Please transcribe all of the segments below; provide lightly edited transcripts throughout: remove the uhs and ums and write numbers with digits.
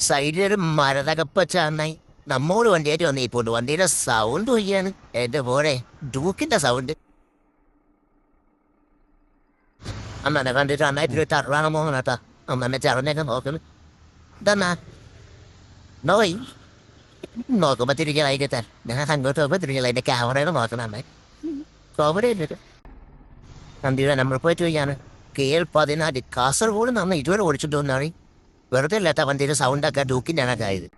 സൈഡിലൊരു മരതകപ്പച്ച നന്നായി നമ്മോട് വണ്ടിയായിട്ട് വന്നേ ഇപ്പോൾ വണ്ടിയുടെ സൗണ്ട് ഒയ്യാണ് എൻ്റെ പോലെ ഡൂക്കിൻ്റെ സൗണ്ട് അന്നെ കണ്ടിട്ട് നന്നായിട്ട് തറാണ് മോങ്ങണട്ടാ അന്നെ ചറഞ്ഞൊക്കെ നോക്കുന്നു ഇതന്നാ നോയി നോക്കുമ്പോൾ തിരികെ ഞാൻ അങ്ങോട്ട് നോക്കുമ്പോൾ തിരികെ അതിൻ്റെ ക്യാമറയിൽ നോക്കണം അമ്മേ കോമഡി ഇട്ടിട്ട് നന്ദിയുടെ നമ്മൾ പോയിട്ട് വയ്യാണ് KL 14 കാസർഗോഡ് നമ്മൾ ഇതുവരെ ഓടിച്ചിട്ട് വന്നാണ് വെറുതെ അല്ലാത്ത വണ്ടിയുടെ സൗണ്ടൊക്കെ ഡൂക്കിൻ്റെ കണക്ക് ആയത്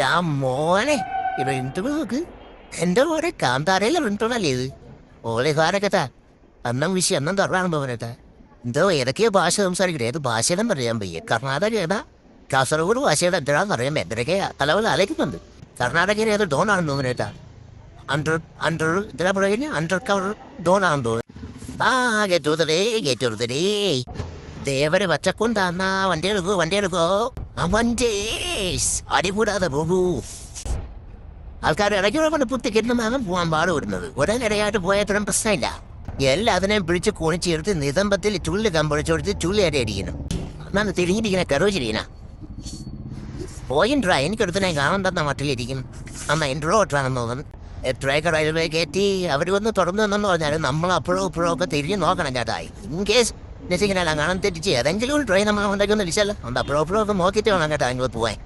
ആ മോനെ റിൻറ്റു നോക്ക് എൻ്റെ മോനെ കാന്താരയിലെ റിൻറ്റോണല്ലേ ഇത് ഓളെ കാരക്കത്താ അന്നം വിഷയം അന്നം തറാണ് പോകനത്താ എന്തോ ഏതൊക്കെയോ ഭാഷ സംസാരിക്കട്ടെ ഏത് ഭാഷയെന്നും പറയാൻ വയ്യ കർണാടക ഏതാ കാസർഗോഡ് ഭാഷയുടെ എന്താണെന്ന് അറിയാൻ എന്തൊക്കെയാ തലവൽ ആലോചിക്കുന്നുണ്ട് കർണാടകയിൽ ഏത് ഡോണാണെന്ന് തോന്നുന്നേട്ടാ എന്താ പറയുക അണ്ടർ കവർ ഡോണാണെന്ന് തോന്നുന്നു ഗെറ്റുതരേ ദേവരെ വച്ചക്കൊണ്ടാന്നാ വണ്ടി എടുക്കോ അടികൂടാതെ പോകൂ ആൾക്കാർ ഇടയ്ക്കുള്ള പുത്തിക്കിരുന്നമാകും പോകാൻ പാടുവിടുന്നത് ഒരേനിടയായിട്ട് പോയത്രയും പ്രശ്നമില്ല എല്ലാത്തിനെയും പിടിച്ച് കുണിച്ചെടുത്ത് നിതമ്പത്തിൽ ചുള്ളി കമ്പൊഴിച്ചെടുത്ത് ചുള്ളിയായിട്ട് അടിക്കണം എന്നാണ് തിരിഞ്ഞിരിക്കണ കറുവച്ചിരിക്കണ പോയിൻട്രാ എനിക്കെടുത്തിനെ കാണണ്ടെന്ന മട്ടിലിരിക്കും അമ്മ ഇൻട്രോട്ടാണെന്ന് തോന്നുന്നു എത്രയൊക്കെ റെയിൽവേ കയറ്റി അവർ വന്ന് തുറന്നു തന്നെന്ന് പറഞ്ഞാൽ നമ്മൾ അപ്പോഴും ഇപ്പോഴും ഒക്കെ തിരിഞ്ഞ് നോക്കണം ചേട്ടായി ഇൻ കേസ് നസിങ്ങനെ കാണാൻ തെറ്റിച്ച് ഏതെങ്കിലും ഒരു ട്രെയിൻ നമ്മൾ ഉണ്ടാക്കുന്ന വിളിച്ചല്ലോ അതുകൊണ്ട് അപ്പോഴും ഒക്കെ നോക്കിയിട്ട് വേണം കേട്ടോ അങ്ങോട്ട് പോവാൻ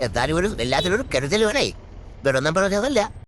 എന്തായാലും എല്ലാത്തിനും ഒരു കരുതൽ വേണേ ഇവരൊന്നും പറഞ്ഞതല്ല